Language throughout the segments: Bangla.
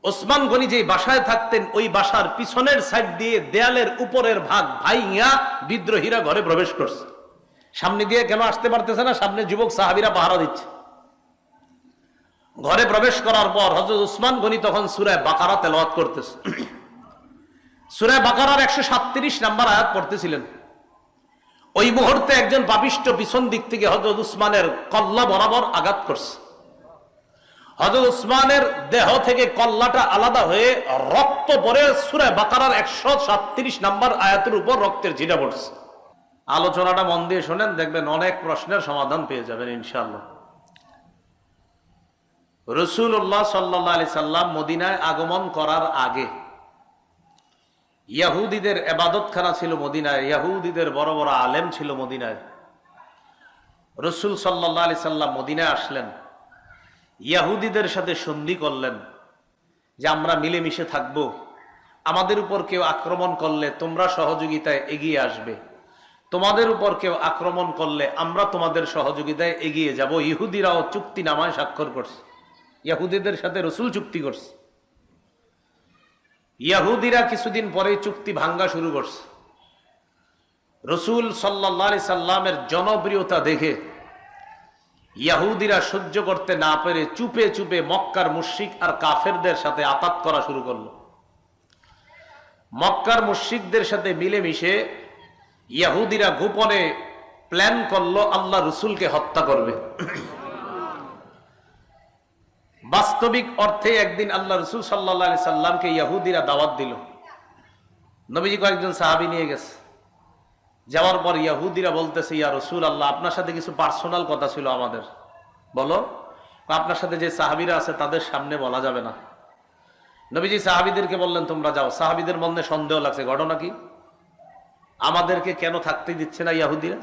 ওসমান গনি যে বাসায় থাকতেন ওই বাসার পিছনের সাইড দিয়ে দেয়ালের উপরের ভাগ ভাইয়া বিদ্রোহীরা ঘরে প্রবেশ করছে। সামনে দিয়ে কেন আসতে পারতেছে না, সামনে যুবক সাহাবীরা পাহারা দিচ্ছে। ঘরে প্রবেশ করার পর হযরত ওসমান গনি তখন সূরা বাকারা তেলাওয়াত করতেছে। সূরা বাকারার 137 নম্বর আয়াত পড়তেছিলেন। ওই মুহূর্তে একজন পাপিষ্ঠ পিছন দিক থেকে হযরত উসমানের কল্লা বরাবর আঘাত করছে। হযরত উসমানের দেহ থেকে কল্লাটা আলাদা হয়ে রক্ত পড়ে সূরা বাকারার 137 নম্বর আয়াতের উপর রক্তের ছিটা পড়ছে। আলোচনাটা মন দিয়ে শোনেন, দেখবেন অনেক প্রশ্নের সমাধান পেয়ে যাবেন ইনশাআল্লাহ। রাসূলুল্লাহ সাল্লাল্লাহু আলাইহি সাল্লাম মদিনায় আগমন করার আগে ইহুদিদের ইবাদতখানা ছিল মদিনায়, ইহুদিদের বড় বড় আলেম ছিল মদিনায়। রাসূল সাল্লাল্লাহু আলাইহি সাল্লাম মদিনায় আসলেন, ইহুদিদের সাথে সন্ধি করলেন যে আমরা মিলেমিশে থাকব, আমাদের উপর কেউ আক্রমণ করলে তোমরা সহযোগিতায় এগিয়ে আসবে, তোমাদের উপর কেউ আক্রমণ করলে আমরা তোমাদের সহযোগিতায় এগিয়ে যাব। ইহুদিরাও চুক্তিনামায় স্বাক্ষর করছে, ইহুদিদের সাথে রাসূল চুক্তি করছে। ইহুদিরা কিছুদিন পরে চুক্তি ভাঙ্গা শুরু করছে। রাসূল সাল্লাল্লাহু আলাইহি সাল্লামের জনপ্রিয়তা দেখে ইহুদিরা সহ্য করতে না পেরে চুপে চুপে মক্কার মুশরিক আর কাফেরদের সাথে আতাত করা শুরু করলো। মক্কার মুশরিকদের সাথে মিলেমিশে ইহুদিরা গোপনে প্ল্যান করলো আল্লাহ রাসূলকে হত্যা করবে। বাস্তবিক অর্থে একদিন আল্লাহ রাসূল সাল্লাল্লাহু আলাইহি সাল্লামকে ইহুদিরা দাওয়াত দিল। নবীজি কয়েকজন সাহাবী নিয়ে গেছে। যাওয়ার পর ইহুদিরা বলতেছে, ইয়া রাসূলুল্লাহ, আপনার সাথে কিছু পার্সোনাল কথা ছিল আমাদের। বলো। আপনার সাথে যে সাহাবীরা আছে তাদের সামনে বলা যাবে না। নবীজি সাহাবীদেরকে বললেন, তোমরা যাও। সাহাবীদের মনে সন্দেহ লাগছে, ঘটনা কি, আমাদেরকে কেন থাকতে দিচ্ছে না ইহুদিরা?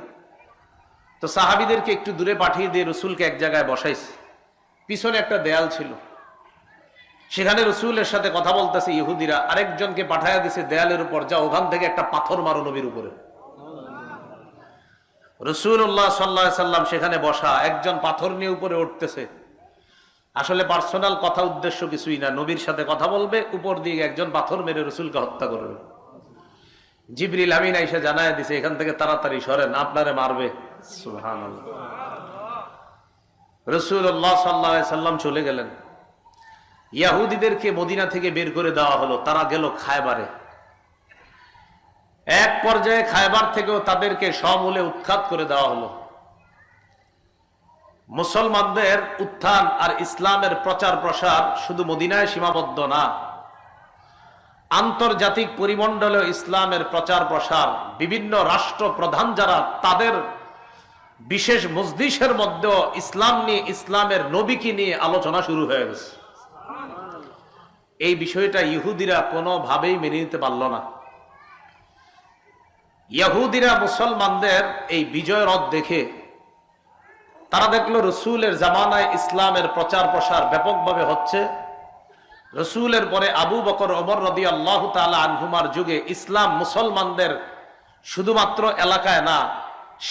তো সাহাবীদেরকে একটু দূরে পাঠিয়ে দিয়ে রাসূলকে এক জায়গায় বসাইছে। পিছনে একটা দেয়াল ছিল, সেখানে রাসূলের সাথে কথা বলতেছে ইহুদিরা। আরেকজনকে পাঠায়া দিছে দেয়ালের উপর, যা ওখান থেকে একটা পাথর মারো নবীর উপরে। রাসূলুল্লাহ সাল্লাল্লাহু আলাইহি সাল্লাম সেখানে বসা, একজন পাথর নিয়ে উপরে উঠতেছে। আসলে পার্সোনাল কথা, উদ্দেশ্য কিছুই না, নবীর সাথে কথা বলবে, উপর দিয়ে একজন পাথর মেরে রাসূলকে হত্যা করবে। জিবরিল আমিন আইসা জানায় দিছে, এখান থেকে তাড়াতাড়ি সরেন, আপনারে মারবে। সুবহানাল্লাহ। রাসূলুল্লাহ সাল্লাল্লাহু আলাইহি সাল্লাম চলে গেলেন। ইহুদিদেরকে মদিনা থেকে বের করে দেওয়া হলো, তারা গেল খায়বারে। এক পর্যায়ে খায়বার থেকেও তাদেরকে সমূলে উৎখাত করে দেওয়া হলো। মুসলমানদের উত্থান আর ইসলামের প্রচার প্রসার শুধু মদিনায় সীমাবদ্ধ না, আন্তর্জাতিক পরিমণ্ডলে ইসলামের প্রচার প্রসার, বিভিন্ন রাষ্ট্র প্রধান যারা, তাদের বিশেষ মজলিসের মধ্যে ইসলাম নিয়ে, ইসলামের নবীকে নিয়ে আলোচনা শুরু হয়ে গেছে। এই বিষয়টা ইহুদিরা কোনোভাবেই মেনে নিতে পারল না। ইহুদিরা মুসলমানদের এই বিজয় রথ দেখে তারা দেখলো রাসূলের জামানায় ইসলামের প্রচার প্রসার ব্যাপকভাবে হচ্ছে। রাসূলের পরে আবু বকর, ওমর রাদিয়াল্লাহু তাআলা আনহুমার যুগে ইসলাম মুসলমানদের শুধুমাত্র এলাকায় না,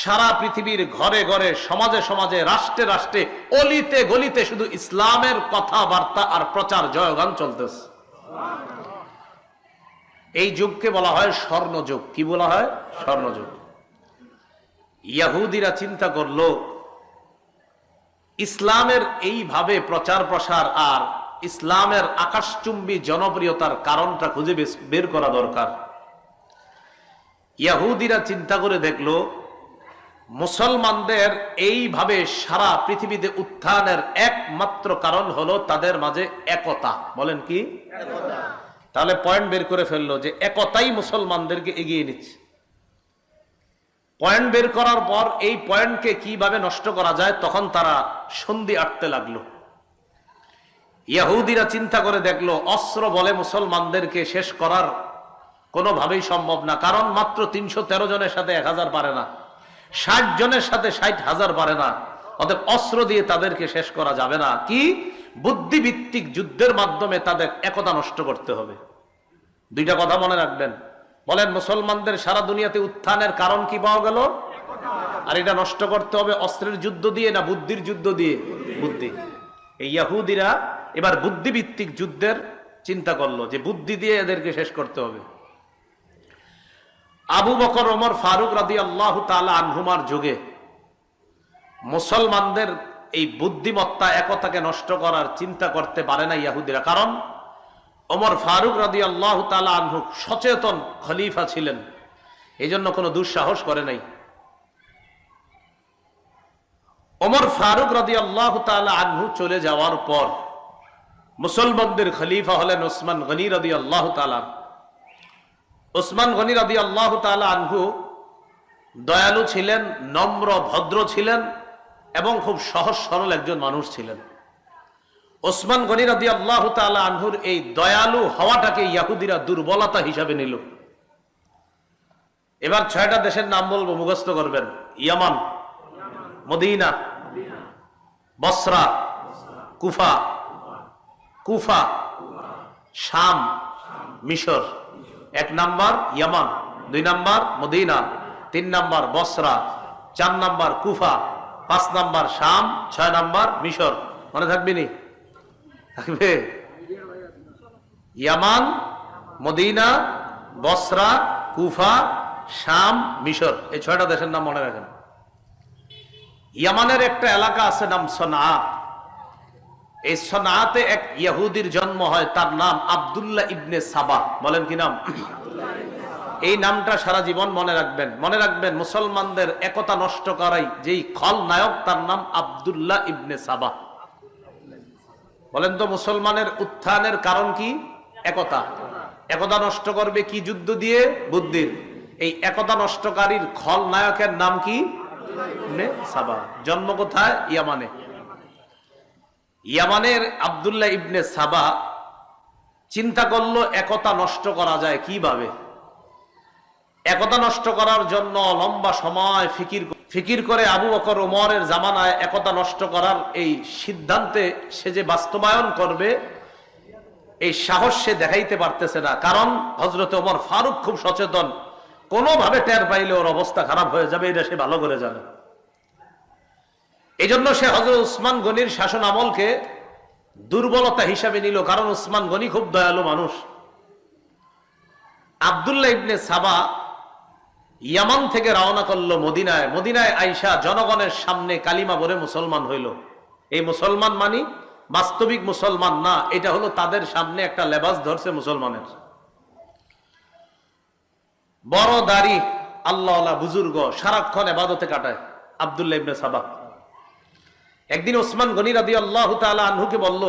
সারা পৃথিবীর ঘরে ঘরে, সমাজে সমাজে, রাষ্ট্রে রাষ্ট্রে, অলিতে গলিতে শুধু ইসলামের কথাবার্তা আর প্রচার জয়গান চলতেছে। এই যুগকে বলা হয় স্বর্ণযুগ। কি বলা হয়? স্বর্ণযুগ। ইহুদিরা চিন্তা করলো ইসলামের এইভাবে প্রচার প্রসার আর ইসলামের আকাশচুম্বী জনপ্রিয়তার কারণটা খুঁজে বের করা দরকার। ইহুদিরা চিন্তা করে দেখলো মুসলমানদের এইভাবে সারা পৃথিবীতে উত্থানের একমাত্র কারণ হলো তাদের মাঝে একতা। বলেন কি? একতা। তাহলে পয়েন্ট বের করে ফেললো যে একতাই মুসলমানদেরকে এগিয়ে নিচ্ছে। পয়েন্ট বের করার পর এই পয়েন্টকে কিভাবে নষ্ট করা যায়, তখন তারা সন্ধি আটতে লাগলো। ইহুদিরা চিন্তা করে দেখলো অস্ত্র বলে মুসলমানদেরকে শেষ করার কোনোভাবেই সম্ভব না, কারণ মাত্র 313 জনের সাথে 1000 পারে না, 60 জনের সাথে 60,000 পারে না। অতএব অস্ত্র দিয়ে তাদেরকে শেষ করা যাবে না। কি? বুদ্ধিভিত্তিক যুদ্ধের মাধ্যমে তাদের একতা নষ্ট করতে হবে। দুইটা কথা মনে রাখবেন। বলেন, মুসলমানদের সারা দুনিয়াতে উত্থানের কারণ কি পাওয়া গেল? আর এটা নষ্ট করতে হবে অস্ত্রের যুদ্ধ দিয়ে না বুদ্ধির যুদ্ধ দিয়ে? বুদ্ধি। এই ইহুদিরা এবার বুদ্ধিভিত্তিক যুদ্ধের চিন্তা করলো যে বুদ্ধি দিয়ে এদেরকে শেষ করতে হবে। আবু বকর ওমর ফারুক রাদিয়াল্লাহু তাআলা আনহুমার যুগে মুসলমানদের এই বুদ্ধিমত্তা একতাকে নষ্ট করার চিন্তা করতে পারে না ইহুদিরা। কারণ ওমর ফারুক রাদিয়াল্লাহু তাআলা আনহু সচেতন খলিফা ছিলেন, এই জন্য কোনো দুঃসাহস করে নাই। ওমর ফারুক রাদিয়াল্লাহু তাআলা আনহু চলে যাওয়ার পর মুসলমানদের খলিফা হলেন ওসমান গনি রাদিয়াল্লাহু তাআলা। ওসমান গনি রাদিয়াল্লাহু তাআলা আনহু দয়ালু ছিলেন, নম্র ভদ্র ছিলেন এবং খুব সহজ সরল একজন মানুষ ছিলেন। ওসমান গনি রাদিয়াল্লাহু তাআলা আনহুর এই দয়ালু হওয়াটাকে ইহুদিরা দুর্বলতা হিসাবে নিল। এবার 6টা দেশের নাম বলবো, মুখস্থ করবেন। ইয়ামান, মদিনা, বসরা, কুফা, কুফা, শাম, মিশর। 1 নাম্বার ইয়ামান, 2 নাম্বার মদিনা, 3 নাম্বার বসরা, 4 নাম্বার কুফা, 5 নাম্বার শাম, 6 নাম্বার মিশর। মনে থাকবে নি? থাকবে? ইয়ামান, মদিনা, বসরা, কুফা, শাম, মিশর, এই 6টা দেশের নাম মনে রাখেন। ইয়ামানের একটা এলাকা আছে নাম সনা। এই সনাতে এক ইহুদির জন্ম হয়, তার নাম আব্দুল্লাহ ইবনে সাবা। বলেন কি নাম? এই নামটা সারা জীবন মনে রাখবেন। মনে রাখবেন মুসলমানদের একতা নষ্ট করাই যেই খলনায়ক, তার নাম আব্দুল্লাহ ইবনে সাবা। বলেন তো মুসলমানের উত্থানের কারণ কি? একতা। একতা নষ্ট করবে কি যুদ্ধ দিয়ে? বুদ্ধির। এই একতা নষ্টকারীর খলনায়কের নাম কি? ইবনে সাবা। জন্ম কোথায়? ইয়ামানে। ইয়ামানের আব্দুল্লাহ ইবনে সাবা চিন্তা করলো একতা নষ্ট করা যায় কিভাবে। একতা নষ্ট করার জন্য লম্বা সময় ফিকির করে আবু বকর ওমরের জামানায় একতা নষ্ট করার এই সিদ্ধান্তে সে যে বাস্তবায়ন করবে, এই সাহস সে দেখাইতে পারতেছে না। কারণ হযরত ওমর ফারুক খুব সচেতন, কোনোভাবে টের পাইলে ওর অবস্থা খারাপ হয়ে যাবে, এটা সে ভালো করে জানে। এই জন্য সে হযরত উসমান গনির শাসন আমলকে দুর্বলতা হিসাবে নিল, কারণ উসমান গনি খুব দয়ালু মানুষ। আব্দুল্লাহ ইবনে সাবা ইয়ামান থেকে রওনা করলো মদিনায়। মদিনায় আইসা জনগণের সামনে কালিমা পড়ে মুসলমান হইল। এই মুসলমান মানি বাস্তবিক মুসলমান না, এটা হলো তাদের সামনে একটা লেবাস ধরছে মুসলমানের। বড় দাড়ি, আল্লাহওয়ালা বুজুর্গ, সারাক্ষণ ইবাদতে কাটায় আব্দুল্লাহ ইবনে সাবা। একদিন ওসমান গনি রাদিয়াল্লাহু তাআলা আনহুকে বলল,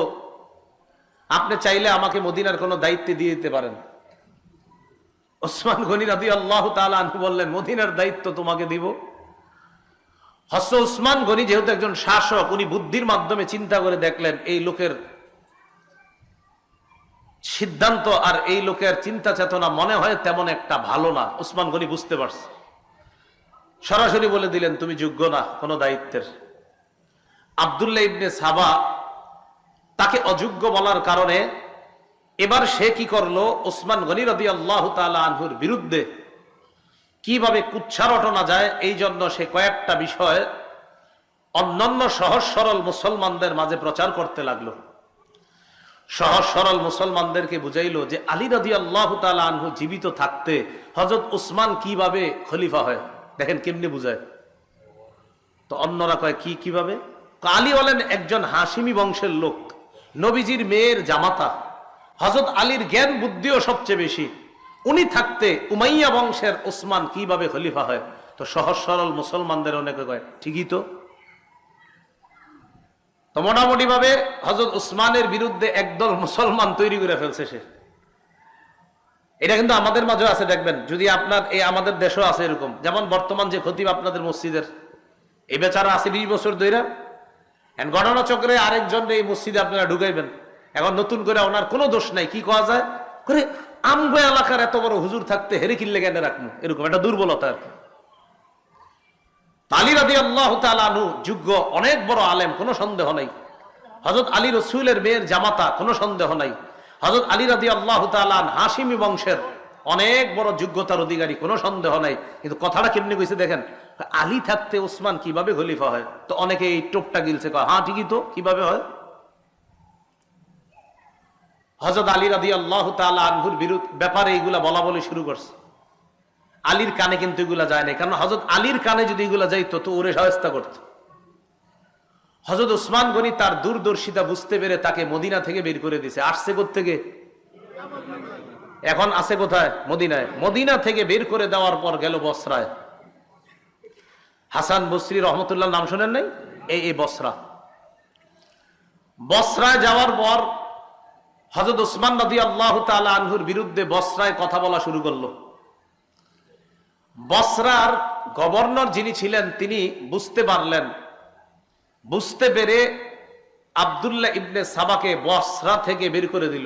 আপনি চাইলে আমাকে মদিনার কোনো দায়িত্ব দিয়ে দিতে পারেন। ওসমান গনি রাদিয়াল্লাহু তাআলা আনহু বললেন, মদিনার দায়িত্ব তোমাকে দিব? হযরত ওসমান গনি যেহেতু একজন শাসক, উনি বুদ্ধির মাধ্যমে চিন্তা করে দেখলেন এই লোকের সিদ্ধান্ত আর এই লোকের চিন্তা চেতনা মনে হয় তেমন একটা ভালো না। ওসমান গনি বুঝতে পারছে, সরাসরি বলে দিলেন, তুমি যোগ্য না কোনো দায়িত্বের। আব্দুল্লাহ ইবনে সাবা তাকে অযোগ্য বলার কারণে এবার সে কি করলো, ওসমান গনি রাদিয়াল্লাহু তাআলা আনহুর বিরুদ্ধে কিভাবে কুৎসা রটনা যায়, এই জন্য সে কয়েকটা বিষয় অন্যান্য সহজ সরল মুসলমানদের মাঝে প্রচার করতে লাগলো। সহজ সরল মুসলমানদেরকে বুঝাইলো যে আলী রাদিয়াল্লাহু তাআলা আনহু জীবিত থাকতে হযরত উসমান কিভাবে খলিফা হয়, দেখেন কেমনে বুঝায়। তো অন্যরা কয় কিভাবে? আলী হলেন একজন হাশিমি বংশের লোক, নবীজির মেয়ের জামাতা, হযরত আলীর জ্ঞান বুদ্ধিও সবচেয়ে বেশি, উনি থাকতে উমাইয়া বংশের ওসমান কিভাবে খলিফা হয়? তো সহজ সরল মুসলমানদের অনেকে কয় ঠিকই তো। তো মোটামুটি ভাবে হযরত উসমানের বিরুদ্ধে একদল মুসলমান তৈরি করে ফেলছে সে। এটা কিন্তু আমাদের মাঝে আছে, দেখবেন যদি আপনার এই আমাদের দেশও আছে এরকম। যেমন বর্তমান যে খতিব আপনাদের মসজিদের, এই বেচারা আছে 20 বছর ধরে, ঘটনাচক্রে আরেকজন এই মসজিদে আপনারা ঢুকাইবেন। এখন নতুন করে ওনার কোনো দোষ নাই, কি করা যায় করে, আমগো এলাকার এত বড় হুজুর থাকতে হেরে কিল্লে জ্ঞানে রাখবো, এরকম একটা দুর্বলতা আর কি। আলী রাদিয়াল্লাহু তাআলা আনহু যোগ্য অনেক বড় আলেম, কোনো সন্দেহ নাই। হযরত আলী রাসূলের মেয়ের জামাতা, কোনো সন্দেহ নাই। হযরত আলী রাদিয়াল্লাহু তাআলা হাশিমি বংশের অনেক বড় যোগ্যতার অধিকারী, কোনো সন্দেহ নাই। কিন্তু কথাটা কেমনি কইছে দেখেন, আলী থাকতে ওসমান কিভাবে খলিফা হয়? তো অনেকে এই টোপটা গিলছে, হ্যাঁ ঠিকই তো, কিভাবে হয়? হযরত আলী রাদিয়াল্লাহু তাআলা আনহুর ব্যাপারে এইগুলা বলা বলি শুরু করছে। আলীর কানে কিন্তু এগুলা যায় না, কারণ হযরত আলীর কানে যদি এগুলা যাইতো তো ওরে সহায়তা করত। হযরত ওসমান গনি তার দূরদর্শিতা বুঝতে পেরে তাকে মদিনা থেকে বের করে দিয়েছে। আসছে কোত্থেকে? এখন আছে কোথায়? মদিনায়। মদিনা থেকে বের করে দেওয়ার পর গেল বসরায়। হাসান বসরি রহমতুল্লাহ নাম শোনেন নাই? এই বসরা। বসরায় যাওয়ার পর হযরত ওসমান রাদিয়াল্লাহু তাআলা আনহুর বিরুদ্ধে বসরায় কথা বলা শুরু করলো। বসরার গভর্নর যিনি ছিলেন তিনি বুঝতে পারলেন, বুঝতে পেরে আব্দুল্লাহ ইবনে সাবাকে বসরা থেকে বের করে দিল।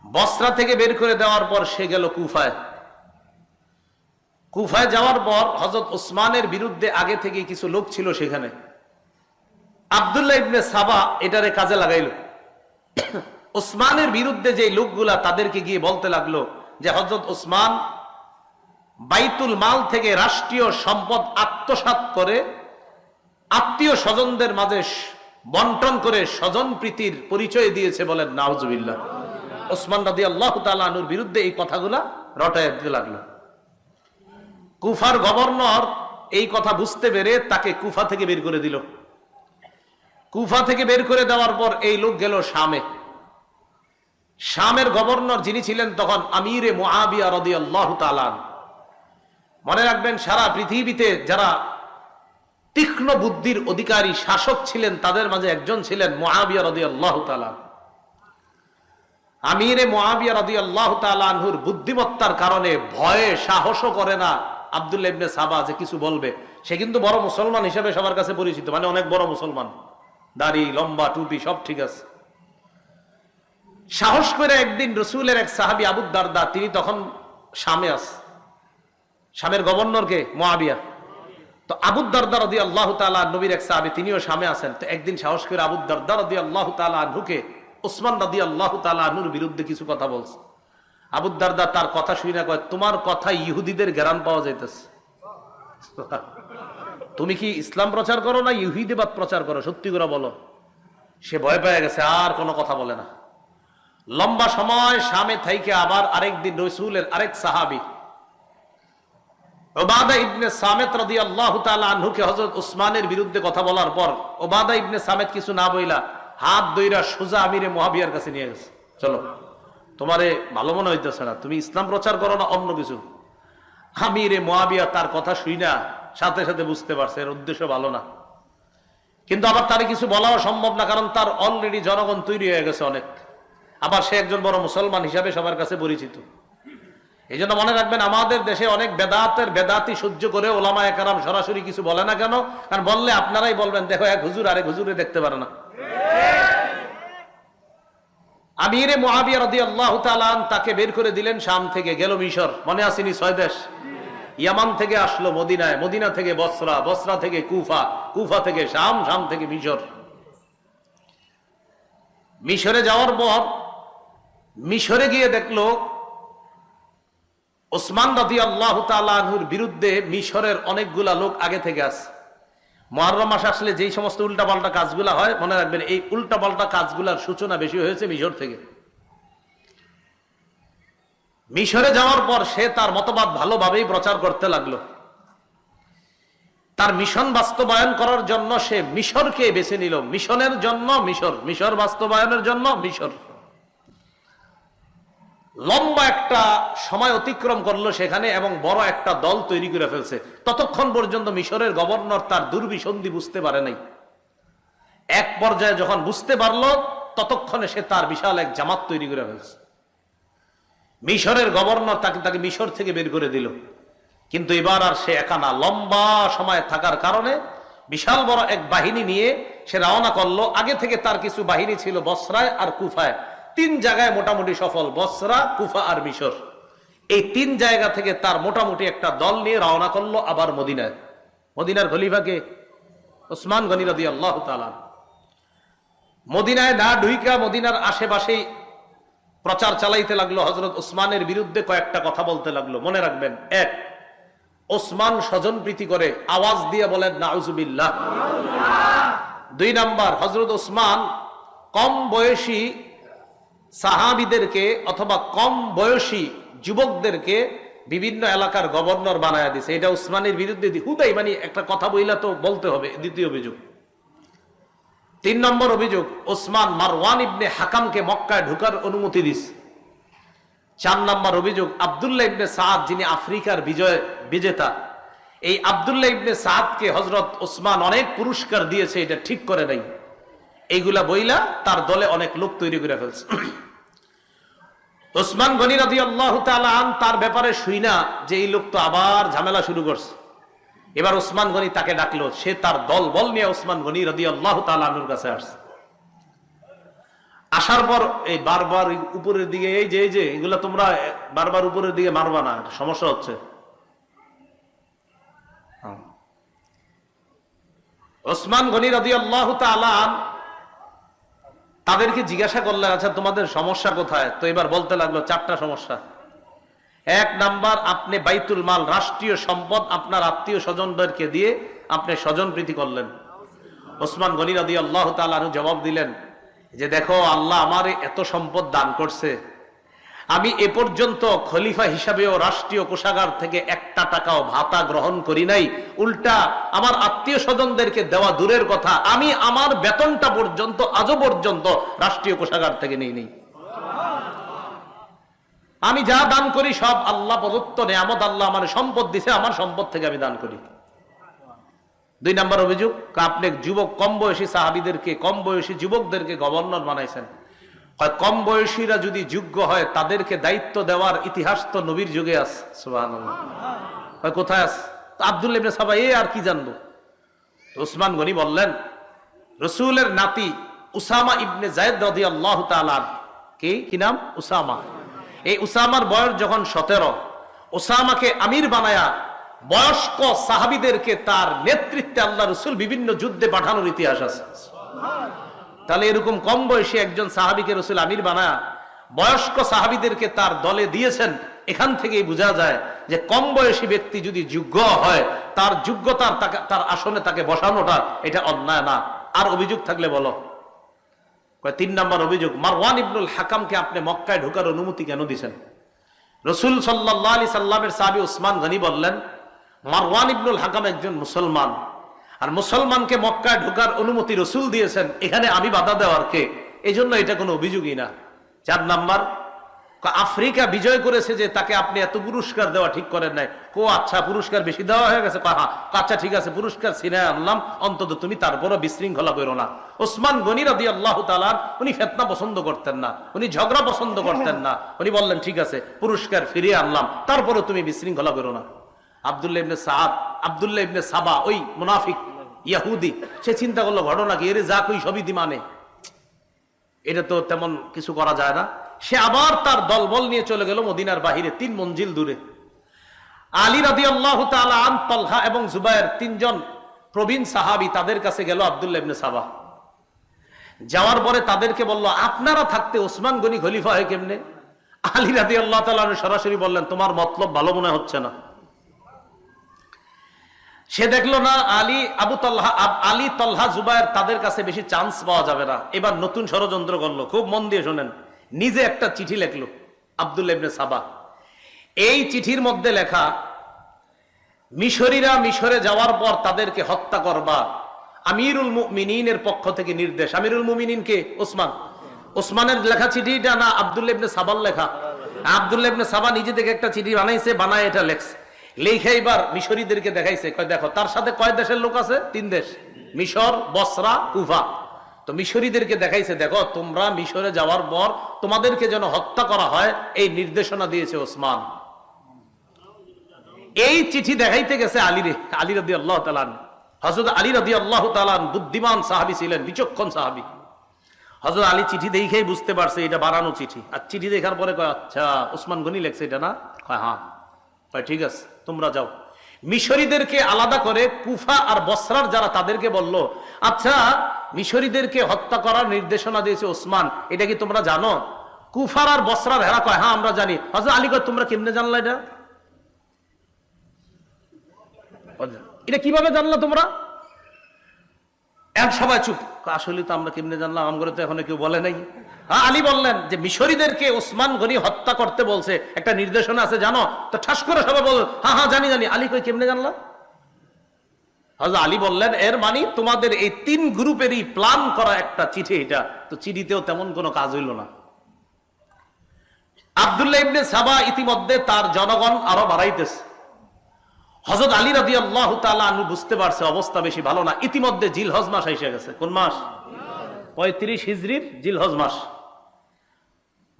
বসরা থেকে বের করে দেওয়ার পর সে গেল কুফায়। কুফায় যাওয়ার পর হযরত ওসমানের বিরুদ্ধে আগে থেকে কিছু লোক ছিল সেখানে। আব্দুল্লাহ ইবনে সাবা এটারে কাজে লাগাইল। ওসমানের বিরুদ্ধে যে লোকগুলা তাদেরকে গিয়ে বলতে লাগলো যে হযরত ওসমান বাইতুল মাল থেকে রাষ্ট্রীয় সম্পদ আত্মসাৎ করে আত্মীয় স্বজনদের মাঝে বন্টন করে স্বজন প্রীতির পরিচয় দিয়েছে। বলেন নাউজুবিল্লাহ। ওসমান রাদিয়াল্লাহু তাআলা আনহুর বিরুদ্ধে এই কথাগুলা রটায় দিতে লাগলো। কুফার গভর্নর এই কথা বুঝতে পেরে তাকে কুফা থেকে বের করে দিল। কুফা থেকে বের করে দেওয়ার পর এই লোক গেল শামে। শামের গভর্নর যিনি ছিলেন তখন আমিরে মুআবিয়া রাদিয়াল্লাহু তাআলা। মনে রাখবেন, সারা পৃথিবীতে যারা তীক্ষ্ণ বুদ্ধির অধিকারী শাসক ছিলেন তাদের মাঝে একজন ছিলেন মুআবিয়া রাদিয়াল্লাহু তাআলা। আমিরে মুআবিয়া রাদিয়াল্লাহু তাআলা আনহুর বুদ্ধিমত্তার কারণে ভয়ে সাহসও করে না আব্দুল্লাহ ইবনে সাবা যে কিছু বলবে। সে কিন্তু বড় মুসলমান হিসেবে সবার কাছে পরিচিত, মানে অনেক বড় মুসলমান, দাড়ি লম্বা, টুপি সব ঠিক আছে। সাহস করে একদিন রাসূলের এক সাহাবী আবু দারদা, তিনি তখন শামে আছে। শামের গভর্নরকে মুআবিয়া। তো আবু দারদা রাদিয়াল্লাহু তাআলা নবীর এক সাহাবী, তিনিও শামে আছেন। তো একদিন সাহস করে আবু দারদা রাদিয়াল্লাহু তাআলা আনহুকে ওসমান রাদিয়াল্লাহু তাআলা আনহুর বিরুদ্ধে কিছু কথা বলছে। আবু দারদা তার কথা শুনে কয়, তোমার কথা ইহুদিদের জ্ঞান পাওয়া যাইতেছে। তুমি কি ইসলাম প্রচার করো না ইহুদিবাদ প্রচার করো? সত্যি করে বলো। সে ভয় পেয়ে গেছে, আর কোনো কথা বলে না। লম্বা সময় শামে থাইকে আবার আরেকদিন রাসূলের আরেক সাহাবী উবাদা ইবনে সামিত রাদিয়াল্লাহু তাআলা আনহুকে হযরত ওসমানের বিরুদ্ধে কথা বলার পর উবাদা ইবনে সামিত কিছু না বইলা হাত ধইরা সোজা আমিরে মুআবিয়ার কাছে নিয়ে গেছে। চলো, তোমারে ভালো মনে হইতেছে না, তুমি ইসলাম প্রচার করো না অন্য কিছু। আমিরে মুআবিয়া তার কথা শুইনা সাথে সাথে বুঝতে পারছে এর উদ্দেশ্য ভালো না, কিন্তু আবার তার কিছু বলাও সম্ভব না, কারণ তার অলরেডি জনগণ তৈরি হয়ে গেছে অনেক। আবার সে একজন বড় মুসলমান হিসাবে সবার কাছে পরিচিত। এই জন্য মনে রাখবেন, আমাদের দেশে অনেক বেদাতি সহ্য করে ওলামায়ে কেরাম সরাসরি কিছু বলে না কেন? কারণ বললে আপনারাই বলবেন, দেখো এক হুজুর আরেক হুজুরে দেখতে পারে না। আমিরে মুআবিয়া রাদিয়াল্লাহু তাআলা তাকে বের করে দিলেন শাম থেকে, গেল মিশর। মনে আসেনি 6 দেশ? ইয়ামান থেকে আসলো মদিনায়, মদিনা থেকে বসরা, বসরা থেকে কুফা, কুফা থেকে শাম, শাম থেকে মিশর। মিশরে যাওয়ার পর মিশরে গিয়ে দেখলো ওসমান রাদিয়াল্লাহু তাআলা আনহুর বিরুদ্ধে মিশরের অনেকগুলা লোক আগে থেকে আছে। মুহররম মাস আসলে যেই সমস্ত উল্টাপাল্টা কাজগুলা হয়, মনে রাখবেন এই উল্টাপাল্টা কাজগুলার সূচনা বেশি হয়েছে মিশর থেকে। মিশরে যাওয়ার পর সে তার মতবাদ ভালোভাবেই প্রচার করতে লাগলো। তার মিশন বাস্তবায়ন করার জন্য সে মিশরকে বেছে নিল। মিশনের জন্য মিশর, মিশর বাস্তবায়নের জন্য মিশর। লম্বা একটা সময় অতিক্রম করলো সেখানে এবং বড় একটা দল তৈরি করে ফেলছে। ততক্ষণ পর্যন্ত মিশরের গভর্নর তার দুর্বিসন্ধি বুঝতে পারে নাই। এক পর্যায়ে যখন বুঝতে পারলো, ততক্ষণে সে তার বিশাল এক জামাত তৈরি করে ফেলছে। মিশরের গভর্নর তাকে মিশর থেকে বের করে দিল। কিন্তু এবার আর সে একা না, লম্বা সময় থাকার কারণে বিশাল বড় এক বাহিনী নিয়ে সে রওনা করলো। আগে থেকে তার কিছু বাহিনী ছিল বসরায় আর কুফায়। 3 জায়গায় মোটামুটি সফল, বসরা, কুফা আর মিশর। এই 3 জায়গা থেকে তার মোটামুটি একটা দল নিয়ে রওনা করলো আবার মদিনায়। মদিনার খলিফাকে ওসমান গনি রাদিয়াল্লাহু তাআলা। মদিনায় না ঢুইকা মদিনার আশেপাশেই প্রচার চালাইতে লাগলো। হযরত ওসমানের বিরুদ্ধে কয়েকটা কথা বলতে লাগলো। মনে রাখবেন, 1, ওসমান স্বজন প্রীতি করে, আওয়াজ দিয়ে বলেন নাউজুবিল্লাহ। 2 নাম্বার, হযরত ওসমান কম বয়সী সাহাবীদেরকে অথবা কম বয়সী যুবকদেরকে বিভিন্ন এলাকার গভর্নর বানায়া দিছে। এটা উসমানের বিরুদ্ধে হুদাই মানে একটা কথা বইলা তো বলতে হবে। দ্বিতীয় অভিযোগ। 3 নম্বর অভিযোগ, ওসমান মারওয়ান ইবনে হাকামকে মক্কায় ঢোকার অনুমতি দিছে। 4 নম্বর অভিযোগ, আব্দুল্লাহ ইবনে সাদ যিনি আফ্রিকার বিজেতা, এই আব্দুল্লাহ ইবনে সাদকে হযরত ওসমান অনেক পুরস্কার দিয়েছে, এটা ঠিক করে নাই। এইগুলা বইলা তার দলে অনেক লোক তৈরি করে ফেলছে। ওসমান গনি রাদিয়াল্লাহু তাআলা আন তার ব্যাপারে শুইনা যে এই লোক তো আবার ঝামেলা শুরু করছে, এবার ওসমান গনি তাকে ডাকলো। সে তার দল বল নিয়ে ওসমান গনি রাদিয়াল্লাহু তাআলা আনহুর কাছে আসছে। আসার পর এই বারবার উপরের দিকে এই যে এগুলা তোমরা বারবার উপরের দিকে মারবা না, সমস্যা হচ্ছে। ওসমান গনি রাদিয়াল্লাহু তাআলা তাদেরকে জিজ্ঞাসা করলেন, আচ্ছা তোমাদের সমস্যা কোথায়? তো এবার বলতে লাগলো 4টা সমস্যা। 1 নাম্বার, আপনি বাইতুল মাল রাষ্ট্রীয় সম্পদ আপনার আত্মীয় স্বজনদেরকে দিয়ে আপনি স্বজন প্রীতি করলেন। ওসমান গনি রাদিয়াল্লাহু তাআলা আনহু জবাব দিলেন যে দেখো, আল্লাহ আমার এত সম্পদ দান করছে, আমি এ পর্যন্ত খলিফা হিসাবেও রাষ্ট্রীয় কোষাগার থেকে 1টা টাকাও ভাতা গ্রহণ করি নাই। উল্টা আমার আত্মীয় স্বজনদেরকে দেওয়া দূরের কথা, আমি আমার বেতনটা পর্যন্ত আজও পর্যন্ত রাষ্ট্রীয় কোষাগার থেকে নেই। আমি যা দান করি সব আল্লাহ প্রদত্ত নেয়ামত, আল্লাহ আমার সম্পদ দিছে, আমার সম্পদ থেকে আমি দান করি। 2 নম্বর অভিযোগ, আপনি যুবক কম বয়সী সাহাবীদেরকে, কম বয়সী যুবকদেরকে গভর্নর বানাইছেন। কম বয়সীরা যদি যোগ্য হয় তাদেরকে দায়িত্ব দেওয়ার ইতিহাস তো নবীর যুগে আছে। সুবহানাল্লাহ। কোথায় আছে? আব্দুল্লাহ ইবনে সাবা আর কি জানবো? ওসমান গনি বললেন, রাসূলের নাতি উসামা ইবনে যায়েদ রাদিয়াল্লাহু তাআলা, কি নাম? উসামা। এই উসামার বয়স যখন 17, উসামাকে আমির বানায়া বয়স্ক সাহাবীদেরকে তার নেতৃত্বে আল্লাহ রাসূল বিভিন্ন যুদ্ধে পাঠানোর ইতিহাস আছে। তাহলে এরকম কম বয়সী একজন সাহাবীকে রাসূল আমির বানায়া বয়স্ক সাহাবীদেরকে তার দলে দিয়েছেন। এখান থেকেই বোঝা যায় যে কম বয়সী ব্যক্তি যদি যোগ্য হয়, তার যোগ্যতার তার আসনে তাকে বসানোটা এটা অন্যায় না। আর অভিযোগ থাকলে বলো। 3 নম্বর অভিযোগ, মারওয়ান ইবনুল হাকামকে আপনি মক্কায় ঢোকার অনুমতি কেন দিয়েছেন? রাসূল সাল্লাল্লাহু আলাইহি সাল্লামের সাহাবী ওসমান গনি বললেন, মারওয়ান ইবনুল হাকাম একজন মুসলমান, আর মুসলমানকে মক্কায় ঢোকার অনুমতি রাসূল দিয়েছেন, এখানে আমি বাধা দেওয়ার কে? এই জন্য এটা কোনো অভিযোগই না। 4 নাম্বার, আফ্রিকা বিজয় করেছে যে তাকে আপনি এত পুরস্কার দেওয়া ঠিক করেন নাই। আচ্ছা পুরস্কার বেশি দেওয়া হয়ে গেছে? আচ্ছা ঠিক আছে, পুরস্কার ছিনায় আনলাম, অন্তত তুমি তারপরও বিশৃঙ্খলা করো না। ওসমান গনি রাদিয়াল্লাহু তাআলা উনি ফিতনা পছন্দ করতেন না, উনি ঝগড়া পছন্দ করতেন না। উনি বললেন ঠিক আছে, পুরস্কার ফিরিয়ে আনলাম, তারপরও তুমি বিশৃঙ্খলা করো না। আব্দুল্লাহ ইবনে সাবা, ওই মুনাফিক ইহুদি, সে চিন্তা করলো ঘটনা কি, এর যা কই সবই দিমানে, এটা তো তেমন কিছু করা যায় না। সে আবার তার দলবল নিয়ে চলে গেল মদিনার বাহিরে 3 মঞ্জিল দূরে। আলী রাদিয়াল্লাহু তাআলা আন, তালহা এবং জুবায়ের 3 জন প্রবীণ সাহাবী তাদের কাছে গেল আব্দুল্লাহ ইবনে সাবা। যাওয়ার পরে তাদেরকে বলল, আপনারা থাকতে ওসমান গনি খলিফা হয় কেমনে? আলী রাদিয়াল্লাহু তাআলা সরাসরি বললেন, তোমার মতলব ভালো মনে হচ্ছে না। সে দেখলো না আলী তালহা জুবায়ের তাদের কাছে বেশি চান্স পাওয়া যাবে না। এবার নতুন ষড়যন্ত্র করলো। খুব মন দিয়ে শোনেন। নিজে একটা চিঠি লেখলো আব্দুল্লাহ ইবনে সাবা। এই চিঠির মধ্যে লেখা, মিশরীরা মিশরে যাওয়ার পর তাদেরকে হত্যা করবা, আমিরুল মুমিনিনের পক্ষ থেকে নির্দেশ। আমিরুল মুমিনিন কে? ওসমানের লেখা চিঠিটা না আব্দুল্লাহ ইবনে সাবার লেখা? আব্দুল্লাহ ইবনে সাবা নিজে থেকে একটা চিঠি বানাইছে, বানায় এটা লেখছে। লেখে এবার মিশরীদেরকে দেখাইছে, দেখো তার সাথে কয় দেশের লোক আছে? 3 দেশ, মিশর, বসরা, কুফা। তো মিশরীদেরকে দেখাইছে, দেখো তোমরা মিশরে যাওয়ার পর তোমাদেরকে যেন হত্যা করা হয় এই নির্দেশনা দিয়েছে ওসমান। এই চিঠি দেখাইতে গেছে আলী রাদিয়াল্লাহু তাআলা। হযরত আলী রাদিয়াল্লাহু তাআলা বুদ্ধিমান সাহাবী ছিলেন, বিচক্ষণ সাহাবী। হযরত আলী চিঠি দেখেই বুঝতে পারছে এটা বানানো চিঠি। আর চিঠি দেখার পরে কয়, আচ্ছা ওসমান গনি লেখছে এটা না? হ্যাঁ। ঠিক আছে, তোমরা যাও। মিশরীদেরকে আলাদা করে কুফা আর বসরার যারা, তাদেরকে বলল, আচ্ছা মিশরীদেরকে হত্যা করার নির্দেশনা দিয়েছে ওসমান, এটা কি তোমরা জানো? কুফার আর বসরার হেরা কয়, হ্যাঁ আমরা জানি। হযরত আলী কয়, তোমরা কেমনে জানলা এটা? এটা কিভাবে জানলা তোমরা? এক সবাই চুপ। আসলে তো আমরা কেমনে জানলাম, আমগরে তো এখনো কেউ বলে নাই। হ্যাঁ, আলী বললেন যে মিশরীদেরকে ওসমান গনি হত্যা করতে বলছে, একটা নির্দেশনা আছে জানো? তো ঠাস করে সবাই বল, হ্যাঁ হ্যাঁ জানি জানি। আলী কই কেমনে জানলাম? হযরত আলী বললেন এর মানে তোমাদের এই 3 গ্রুপেরই প্ল্যান করা একটা চিঠি এটা। তো চিঠিতেও তেমন কোনো কাজ হইল না। আব্দুল্লাহ ইবনে সাবা ইতিমধ্যে তার জনগণ আরো বাড়াইতেছে। হযরত আলী রাদিয়াল্লাহু তাআলা আনহু বুঝতে পারছে অবস্থা বেশি ভালো না। ইতিমধ্যে জিলহজ মাস এসে গেছে। কোন মাস? 35 হিজরির জিলহজ মাস।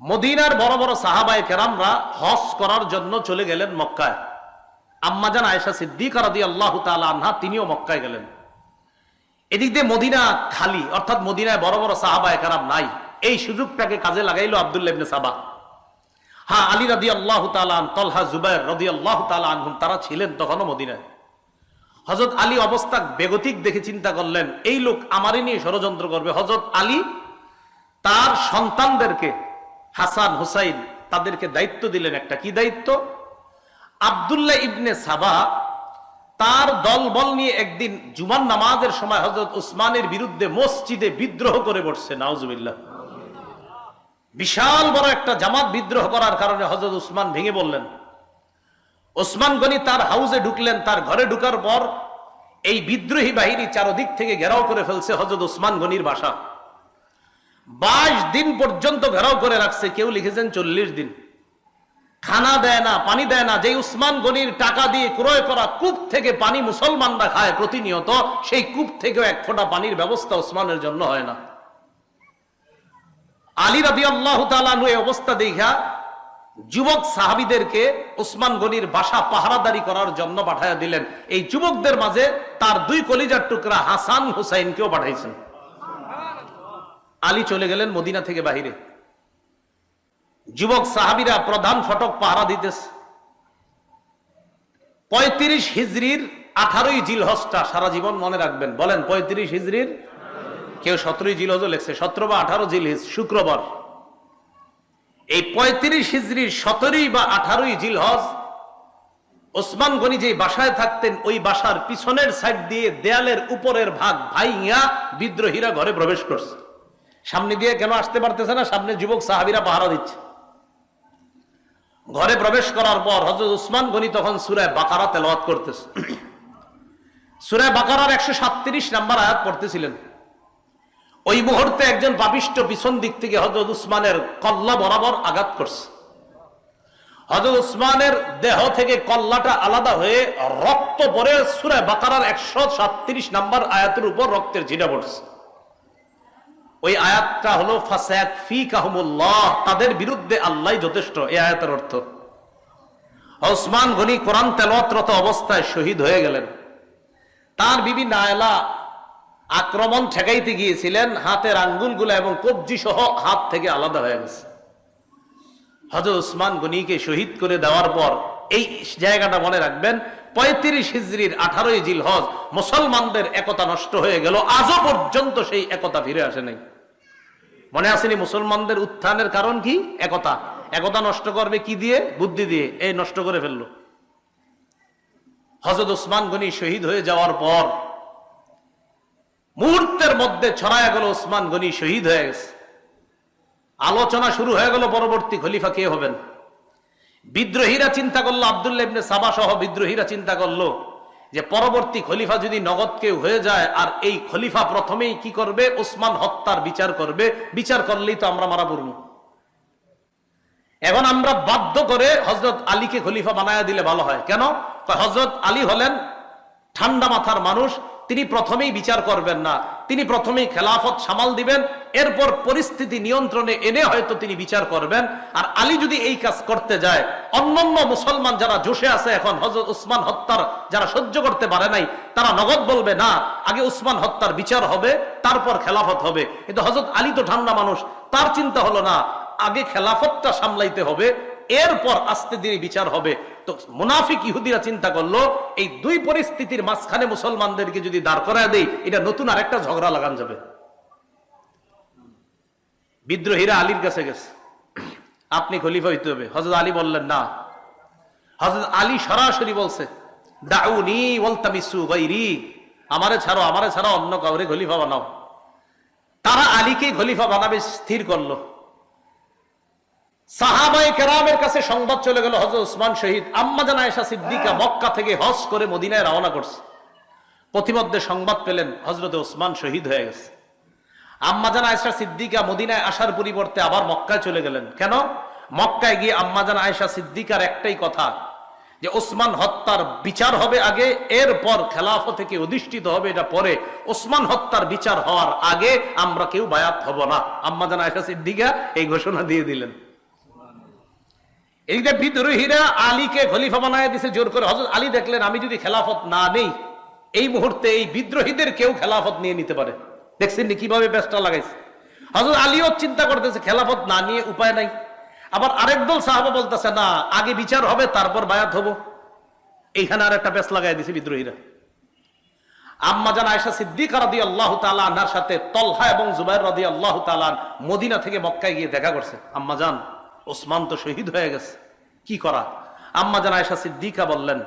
মদিনার বড় বড় সাহাবায়ে কেরামরা হজ করার জন্য চলে গেলেন মক্কায়। আম্মাজান আয়েশা সিদ্দিকা রাদিয়াল্লাহু তাআলা আনহা তিনিও মক্কায় গেলেন। এদিক দিয়ে মদিনা খালি, অর্থাৎ মদিনায় বড় বড় সাহাবায়ে কেরাম নাই। এই সুযোগটাকে কাজে লাগাইলো আব্দুল্লাহ ইবনে সাবা। হ্যাঁ, আলী রাদিয়াল্লাহু তাআলা, তলহা, জুবায়ের রাদিয়াল্লাহু তাআলা আনহুম তারা ছিলেন তখনও মদিনায়। হযরত আলী অবস্থা বেগতিক দেখে চিন্তা করলেন এই লোক আমারই নিয়ে ষড়যন্ত্র করবে। হযরত আলী তার সন্তানদেরকে হাসান, হুসাইন তাদেরকে দায়িত্ব দিলেন একটা। কি দায়িত্ব? আব্দুল্লাহ ইবনে সাবা তার দলবল নিয়ে একদিন জুমার নামাজের সময় হযরত উসমানের বিরুদ্ধে মসজিদে বিদ্রোহ করে বসছে। নাউজুবিল্লাহ। বিশাল বড় একটা জামাত বিদ্রোহ করার কারণে হযরত উসমান ভেঙে বললেন। ওসমান গনি তার হাউসে ঢুকলেন। তার ঘরে ঢুকার পর এই বিদ্রোহী বাহিনী চারদিক থেকে ঘেরাও করে ফেলছে হযরত উসমান গনির বাসা। 22 দিন পর্যন্ত ঘেরাও করে রাখছে। কেউ লিখেছেন 40 দিন। খানা দেয় না, পানি দেয় না। যে উসমান গনির টাকা দিয়ে ক্রয় করা কূপ থেকে পানি মুসলমানরা খায় প্রতিনিয়ত, সেই কূপ থেকেও এক ফোঁটা পানির ব্যবস্থা উসমানের জন্য হয় না। আলী রাদিয়াল্লাহু তাআলা আনহু এই অবস্থা দেখা যুবক সাহাবীদেরকে উসমান গনির বাসা পাহারাদারি করার জন্য পাঠায়া দিলেন। এই যুবকদের মাঝে তার 2 কলিজার টুকরা হাসান, হুসাইনকেও পাঠাইছেন। আলী চলে গেলেন মদিনা থেকে বাহিরে। যুবক সাহাবীরা প্রধান ফটক পাহারা দিতেছে। 35 হিজরির 18ই জিলহজটা সারা জীবন মনে রাখবেন। বলেন 35 হিজরির, কেউ 17ই জিলহজও লেখছে, 17 বা 18 জিলহজ শুক্রবার। এই 35 হিজরির 17ই বা 18ই জিলহজ ওসমান গনি যে বাসায় থাকতেন, ওই বাসার পিছনের সাইড দিয়ে দেয়ালের উপরের ভাগ ভাইয়া বিদ্রোহীরা ঘরে প্রবেশ করছে। সামনে দিয়ে কেন আসতে পারতেছে না? সামনে যুবক সাহাবীরা পাহারা দিচ্ছে। ঘরে প্রবেশ করার পর হযরত উসমান গনি তখন সূরা বাকারা তেলাওয়াত করতেছে। সূরা বাকারার 137 নম্বর আয়াত পড়তেছিলেন। ওই মুহূর্তে একজন পাপিষ্ঠ পিছন দিক থেকে হযরত উসমানের কল্লা বরাবর আঘাত করছে। হযরত উসমানের দেহ থেকে কল্লাটা আলাদা হয়ে রক্ত পড়ে সূরা বাকারার 137 নম্বর আয়াতের উপর রক্তের ছিটা পড়ছে। ওই আয়াতটা হলো ফাসায়াকফিকাহুমুল্লাহ, তাদের বিরুদ্ধে আল্লাহই যথেষ্ট। এই আয়াতের অর্থ ওসমান গনি কোরআন তেলাওয়াতরত অবস্থায় শহীদ হয়ে গেলেন। তার বিবি নায়লা আক্রমণ ঠেকাইতে গিয়েছিলেন, হাতের আঙ্গুলগুলো এবং কবজি সহ হাত থেকে আলাদা হয়ে গেছে। হযরত উসমান গনিকে শহীদ করে দেওয়ার পর এই জায়গাটা মনে রাখবেন, 35 হিজরির 18ই জিলহজ মুসলমানদের একতা নষ্ট হয়ে গেল। আজও পর্যন্ত সেই একতা ফিরে আসে নাই। মনে আসেনি মুসলমানদের উত্থানের কারণ কি? একতা। একতা নষ্ট করবে কি দিয়ে? বুদ্ধি দিয়ে। এই নষ্ট করে ফেললো। হযরত উসমান গনি শহীদ হয়ে যাওয়ার পর মুহূর্তের মধ্যে ছড়ায়া গেল উসমান গনি শহীদ হয়ে গেছে। আলোচনা শুরু হয়ে গেল পরবর্তী খলিফা কে হবেন। বিদ্রোহীরা চিন্তা করলো, আব্দুল্লাহ ইবনে সাবা সহ বিদ্রোহীরা চিন্তা করলো যে পরবর্তী খলিফা যদি নগদ কেউ হয়ে যায়, আর এই খলিফা প্রথমেই কি করবে? উসমান হত্যার বিচার করবে। বিচার করলেই তো আমরা মারা পড়ব। এখন আমরা বাধ্য করে হযরত আলীকে খলিফা বানায়া দিলে ভালো হয়। কেন? হযরত আলী হলেন ঠান্ডা মাথার মানুষ। তিনি প্রথমেই বিচার করবেন না, তিনি প্রথমেই খেলাফত সামাল দিবেন, এরপর পরিস্থিতি নিয়ন্ত্রণে এনে হয়তো তিনি বিচার করবেন। আর আলী যদি এই কাজ করতে যায়, অন্যান্য মুসলমান যারা জোশে আছে এখন হযরত উসমান হত্যার যারা সহ্য করতে পারে নাই, তারা নগদ বলবে না আগে উসমান হত্যার বিচার হবে, তারপর খেলাফত হবে। কিন্তু হযরত আলী তো ঠান্ডা মানুষ, তার চিন্তা হলো না আগে খেলাফতটা সামলাইতে হবে, এরপর আস্তে ধীরে বিচার হবে। তো মুনাফিক ইহুদিরা চিন্তা করলো এই 2 পরিস্থিতির মাঝখানে মুসলমানদেরকে যদি দাঁড় করায় দেই, এটা নতুন আরেকটা ঝগড়া লাগান যাবে। বিদ্রোহীরা আলীর কাছে গেছে, আপনি খলিফা হইতে হবে। হযরত আলী বললেন না। হযরত আলী সরাসরি বলছে দাউনি ওয়ালতামিসু গায়রি, আমারে ছাড়া অন্য কাউরে খলিফা বানাও। তারা আলীকে খলিফা বানাবে স্থির করলো। সাহাবায়ে কেরামের কাছে সংবাদ চলে গেল হযরত ওসমান শহীদ। আম্মা জান আয়েশা সিদ্দিকা মক্কা থেকে হজ করে মদিনায় রওনা করছে। প্রতিমধ্যে সংবাদ পেলেন হযরত ওসমান শহীদ হয়ে গেছে। আম্মা জান আয়েশা সিদ্দিকা মদিনায় আসার পরিবর্তে আবার মক্কায় চলে গেলেন। কেন? মক্কায় গিয়ে আম্মা জান আয়েশা সিদ্দিকার একটাই কথা যে ওসমান হত্যার বিচার হবে আগে, এরপর খেলাফত থেকে অধিষ্ঠিত হবে এটা পরে। ওসমান হত্যার বিচার হওয়ার আগে আমরা কেউ বায়াত হব না। আম্মা জান আয়েশা সিদ্দিকা এই ঘোষণা দিয়ে দিলেন। এইটা বিদ্রোহীরা আলীকে খলিফা বানায় দিছে জোর করে। হযরত আলী দেখলেন আমি যদি খেলাফত না নেই এই মুহূর্তে এই বিদ্রোহীদের কেউ খেলাফত নিয়ে নিতে পারে। দেখছেন কিভাবে পেঁচটা লাগাইছে। হযরত আলীও চিন্তা করতেছে খেলাফত না নিয়ে উপায় নাই। আবার আরেক দল সাহাবা বলতেছে না আগে বিচার হবে তারপর বায়াত হবো। এইখানে আর একটা পেঁচ লাগাই দিছে বিদ্রোহীরা। আম্মা জান আয়েশা সিদ্দিকা রাদিয়াল্লাহু তাআলা আনহার সাথে তলহা এবং জুবাইর রাদিয়াল্লাহু তাআলা মদিনা থেকে মক্কায় গিয়ে দেখা করছে। আম্মা জান ওসমান তো শহীদ হয়ে গেছে, কি করা? আম্মা জান আয়েশা সিদ্দিকা বললেন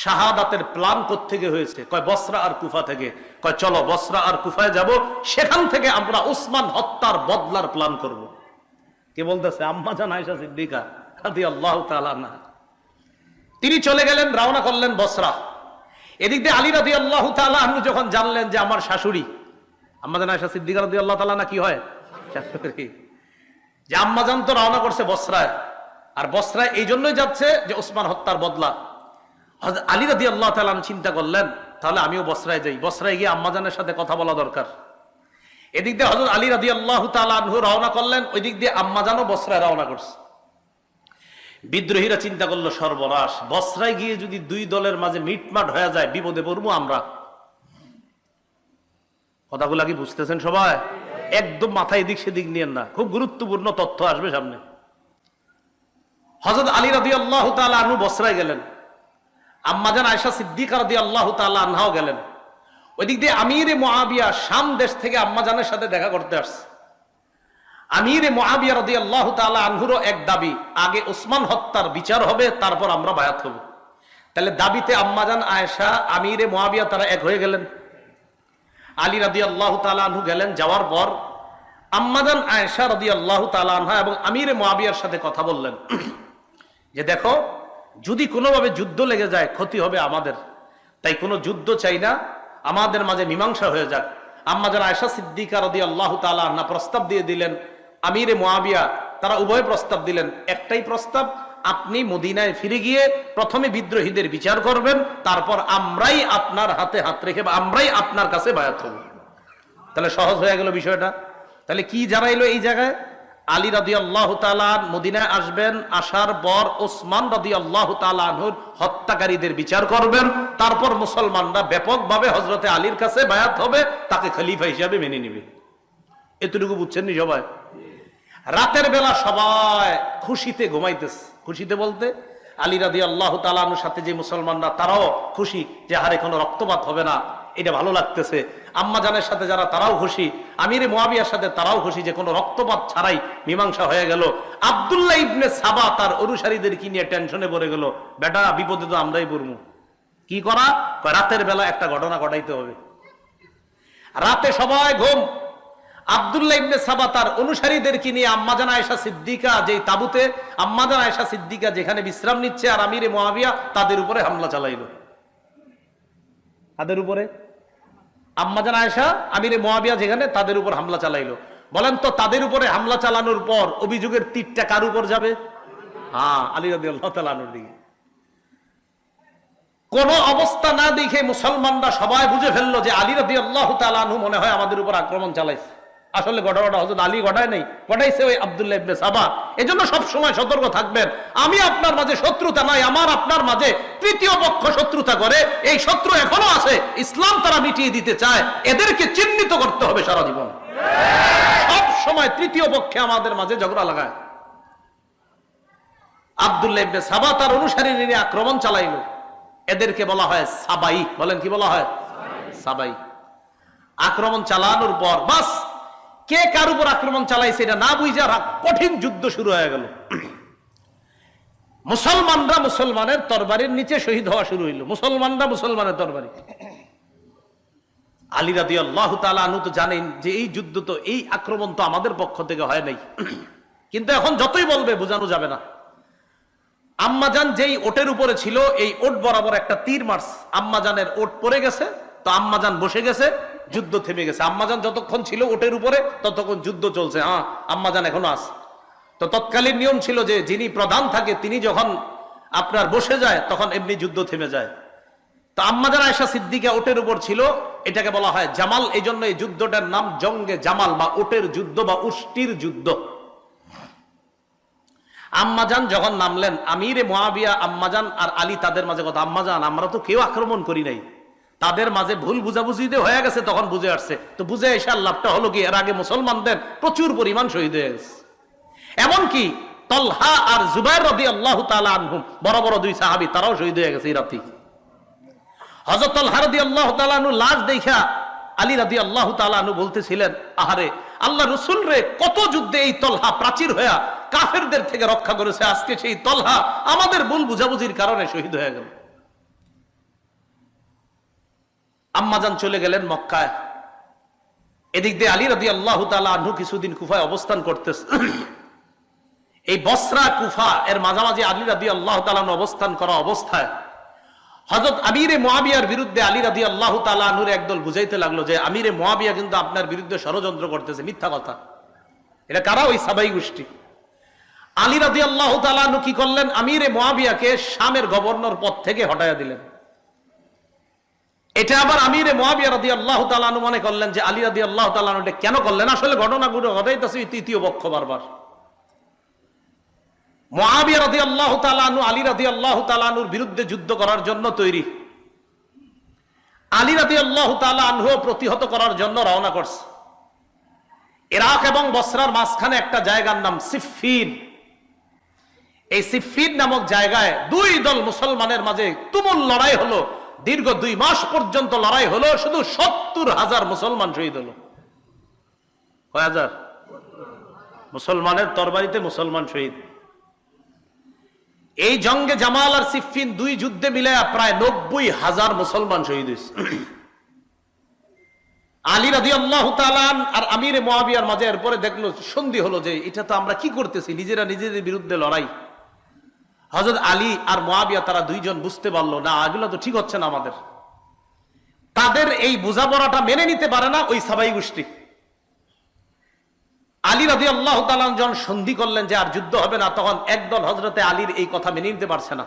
শাহাদাতের প্ল্যান কোত্থেকে হয়েছে? কয় বসরা আর কুফা থেকে। কয় চলো বসরা আর কুফায় যাব, সেখান থেকে আমরা ওসমান হত্যার বদলার প্ল্যান করব। কে বলতেছে? আম্মা জান আয়েশা সিদ্দিকা রাদিয়াল্লাহু তাআলা আনহা। তিনি চলে গেলেন, রওনা করলেন বসরা। এদিক দিয়ে আলী রাদিয়াল্লাহু তাআলা আনহু যখন জানলেন যে আমার শাশুড়ি আম্মা জান আয়েশা সিদ্দিকা রাদিয়াল্লাহু তাআলা না কি হয় শাশুড়ি, যে আম্মাজান তো রওনা করছে বসরায়, আর বসরায় এই জন্যই যাচ্ছে যে ওসমান হত্যার বদলা। হযরত আলী রাদিয়াল্লাহু তাআলা চিন্তা করলেন তাহলে আমিও বসরায় যাই, বসরায় গিয়ে আম্মাজানের সাথে কথা বলা দরকার। এদিক দিয়ে হযরত আলী রাদিয়াল্লাহু তাআলা আনহু রওনা করলেন, ওই দিক দিয়ে আম্মাজানও বসরায় রওনা করছে। বিদ্রোহীরা চিন্তা করলো সর্বনাশ, বসরায় গিয়ে যদি দুই দলের মাঝে মিটমাট হয়ে যায় বিপদে পড়বো আমরা। কথাগুলা কি বুঝতেছেন সবাই? একদম মাথায় এদিক সেদিক নিয়েন না, খুব গুরুত্বপূর্ণ তথ্য আসবে সামনে। হযরত আলী রাদিয়াল্লাহু তাআলা আনহু বসরায় গেলেন, আম্মা জান আয়েশা সিদ্দিকা রাদিয়াল্লাহু তাআলা আনহাও গেলেন। ওইদিক দিয়ে আমিরে মুআবিয়া শাম দেশ থেকে আম্মা জানের সাথে দেখা করতে আসছে। আমিরে মুআবিয়া রাদিয়াল্লাহু তাআলা আনহুরও এক দাবি, আগে ওসমান হত্যার বিচার হবে তারপর আমরা বায়াত হব। তাহলে দাবিতে আম্মা জান আয়েশা আমিরে মুআবিয়া তারা এক হয়ে গেলেন। আলী রাদিয়াল্লাহু তাআলা আনহু গেলেন, যাওয়ার পর আম্মা জান আয়েশা রাদিয়াল্লাহু তাআলা আনহা এবং আমিরে মুআবিয়ার সাথে কথা বললেন যে দেখো যদি কোনোভাবে যুদ্ধ লেগে যায় ক্ষতি হবে আমাদের, তাই কোনো যুদ্ধ চাই না, আমাদের মাঝে মীমাংসা হয়ে যাক। আম্মা জান আয়েশা সিদ্দিকা রাদিয়াল্লাহু তাআলা আনহা প্রস্তাব দিয়ে দিলেন, আমিরে মুআবিয়া তারা উভয় প্রস্তাব দিলেন। একটাই প্রস্তাব, আপনি মদিনায় ফিরে গিয়ে প্রথমে বিদ্রোহীদের বিচার করবেন, তারপর আমরাই আপনার হাতে হাত রেখে আমরাই আপনার কাছে বায়াত হব। তাহলে সহজ হয়ে গেল বিষয়টা। তাহলে কি জানাইলো এই জায়গায়? আলী রাদিয়াল্লাহু তাআলা মদিনায় আসবেন, আসার পর ওসমান রাদিয়াল্লাহু তাআলা আনহুর হত্যাকারীদের বিচার করবেন, তারপর মুসলমানরা ব্যাপকভাবে হযরতে আলীর কাছে বায়াত হবে, তাকে খলিফা হিসাবে মেনে নেবে। এতটুকু বুঝছেন নি সবাই? রাতের বেলা সবাই খুশিতে ঘুমাইতেছে। খুশিতে বলতে আলী রাদিয়াল্লাহু তাআলা আনহুর সাথে যে মুসলমানরা তারাও খুশি যে হারে কোনো রক্তপাত হবে না, এটা ভালো লাগতেছে। আম্মা জানের সাথে যারা তারাও খুশি, আমিরে মুআবিয়ার সাথে তারাও খুশি যে কোনো রক্তপাত ছাড়াই মীমাংসা হয়ে গেল। আব্দুল্লাহ ইবনে সাবা তার অনুসারীদের কি নিয়ে টেনশনে পড়ে গেল, বেটা বিপদে তো আমরাই পড়বো, কি করা? রাতের বেলা একটা ঘটনা ঘটাইতে হবে। রাতে সবাই ঘুম। আব্দুল্লাহ ইবনে সাবা তার অনুসারীদেরকে নিয়ে আম্মা জান আয়েশা সিদ্দিকা যেই তাবুতে আম্মা জান আয়েশা সিদ্দিকা যেখানে বিশ্রাম নিচ্ছে আর আমিরে মুআবিয়া তাদের উপরে হামলা চালাইল। তাদের উপরে আম্মা জান আয়েশা আমিরে মুআবিয়া যেখানে তাদের উপর হামলা চালাইলো। বলেন তো তাদের উপরে হামলা চালানোর পর অভিযোগের তীরটা কার উপর যাবে? হ্যাঁ, আলী রাদিয়াল্লাহু তাআলা আনহুর দিকে। কোন অবস্থা না দেখে মুসলমানরা সবাই বুঝে ফেললো যে আলী রাদিয়াল্লাহু তাআলা আনহু মনে হয় আমাদের উপর আক্রমণ চালাইছে। আসলে ঘটনাটা হযরত আলী ঘটায় নাই, ঘটাইছে ওই আব্দুল্লাহ ইবনে সাবা। এজন্য সব সময় সতর্ক থাকবেন। আমি আপনার মাঝে শত্রুতা নাই, আমার আপনার মাঝে তৃতীয় পক্ষ শত্রুতা করে, এই শত্রু এখনো আছে, ইসলাম তারা মিটিয়ে দিতে চায়, এদেরকে চিহ্নিত করতে হবে সারা জীবন। সব সময় তৃতীয় পক্ষে আমাদের মাঝে ঝগড়া লাগায়। আব্দুল্লাহ ইবনে সাবা তার অনুসারী নিয়ে আক্রমণ চালাইলো। এদেরকে বলা হয় সাবাই। বলেন কি বলা হয়? সাবাই। আক্রমণ চালানোর পর বাস কে কার উপর আক্রমণ চালাইছে এটা না বুঝা কঠিন যুদ্ধ শুরু হয়ে গেল। মুসলমানরা মুসলমানের তরবারির নিচে শহীদ হওয়া শুরু হইল। মুসলমানরা মুসলমানের তরবারি। আলী রাদিয়াল্লাহু তাআলা আনহু তো জানেন যে এই যুদ্ধ তো, এই আক্রমণ তো আমাদের পক্ষ থেকে হয় নাই, কিন্তু এখন যতই বলবে বোঝানো যাবে না। আম্মাজান যেই ওটের উপরে ছিল, এই ওট বরাবর একটা তীর মারছে, আম্মাজানের ওট পড়ে গেছে, তো আম্মাজান বসে গেছে, যুদ্ধ থেমে গেছে। আম্মাজান যতক্ষণ ছিল ওটের উপরে ততক্ষণ যুদ্ধ চলছে, হ্যাঁ আম্মাজান এখনো আছে। তো তৎকালীন নিয়ম ছিল যে যিনি প্রধান থাকে তিনি যখন আপনার বসে যায় তখন এমনি যুদ্ধ থেমে যায়। তো আম্মাজান আয়েশা সিদ্দিকা ওটের উপর ছিল, এটাকে বলা হয় জামাল, এই জন্য এই যুদ্ধটার নাম জঙ্গে জামাল বা ওটের যুদ্ধ বা উষ্টির যুদ্ধ। আম্মাজান যখন নামলেন, আমিরে মুআবিয়া আম্মাজান আর আলী তাদের মাঝে কথা, আম্মাজান আমরা তো কেউ আক্রমণ করি নাই, তাদের মাঝে ভুল বুঝাবুঝিতে হয়ে গেছে, তখন বুঝে আসছে। তো বুঝে এসে লাভটা হলো কি, এর আগে মুসলমানদের প্রচুর পরিমাণ শহীদ হয়ে গেছে। এমনকি তলহা আর জুবাইর রাদিয়াল্লাহু তাআলা আনহুম, বড় বড় দুই সাহাবী, তারাও শহীদ হয়ে গেছে এই রাতে। হযরত তলহা রাদিয়াল্লাহু তাআলা আনহু লাশ দেখা আলী রাদিয়াল্লাহু তাআলা আনহু বলতেছিলেন, আহারে আল্লাহ রাসূল রে, কত যুদ্ধে এই তলহা প্রাচীর হয়ে কাফেরদের থেকে রক্ষা করেছে, আজকে সেই তলহা আমাদের ভুল বুঝাবুঝির কারণে শহীদ হয়ে গেল। আম্মাজান চলে গেলেন মক্কায়, এদিক দিয়ে আলী রাদিয়াল্লাহু তাআলা আনহু কিছুদিন কুফায় অবস্থান করতেছে। এই বসরা কুফা এর মাঝামাঝি আলী রাদিয়াল্লাহু তাআলা আনহু অবস্থান করা অবস্থায় হযরত আমিরে মুআবিয়ার বিরুদ্ধে আলী রাদিয়াল্লাহু তাআলা আনহুর একদল বুঝাইতে লাগলো যে আমিরে মুআবিয়া কিন্তু আপনার বিরুদ্ধে ষড়যন্ত্র করতেছে, মিথ্যা কথা। এটা কারা? ওই সাবাই গোষ্ঠী। আলী রাদিয়াল্লাহু তাআলা আনহু কি করলেন, আমিরে মুআবিয়াকে শামের গভর্নর পদ থেকে হটায়া দিলেন। এটা আবার আমিরে মুআবিয়া রাদিয়াল্লাহু তাআলা আনহু মনে করলেন যে আলী রাদিয়াল্লাহু তাআলা আনহু এটা কেন করলেন, আসলে ঘটনাগুলো ঘটাইতেছে তৃতীয় পক্ষ বারবার। মুআবিয়া রাদিয়াল্লাহু তাআলা আনহু আলী রাদিয়াল্লাহু তাআলা আনহুর বিরুদ্ধে যুদ্ধ করার জন্য তৈরি, আলী রাদিয়াল্লাহু তাআলা আনহু প্রতিহত করার জন্য রওনা করছে। ইরাক এবং বসরার মাঝখানে একটা জায়গার নাম সিফফিন। এই সিফফিন নামক জায়গায় দুই দল মুসলমানের মাঝে তুমুল লড়াই হলো, দীর্ঘ 2 মাস পর্যন্ত লড়াই হলো, শুধু 70,000 মুসলমান শহীদ হলো। কয় হাজার? মুসলমানের তরবারিতে মুসলমান শহীদ। এই জঙ্গে জামাল আর সিফফিন দুই যুদ্ধে মিলে প্রায় 90,000 মুসলমান শহীদ হয়েছে। আলী রাদিয়াল্লাহু তাআলা আর আমিরে মুআবিয়ার মাঝে এরপরে দেখলো, সন্ধি হলো যে এটা তো আমরা কি করতেছি, নিজেরা নিজেদের বিরুদ্ধে লড়াই। হযরত আলী আর মুআবিয়া তারা দুইজন বুঝতে পারলো না, এগুলো তো ঠিক হচ্ছে না আমাদের। তাদের এই বোঝাপড়াটা মেনে নিতে পারে না ওই সাবাই গোষ্ঠী। আলী রাদিয়াল্লাহু তাআলা যখন সন্ধি করলেন যে আর যুদ্ধ হবে না, তখন একদল হযরতে আলীর এই কথা মেনে নিতে পারছে না।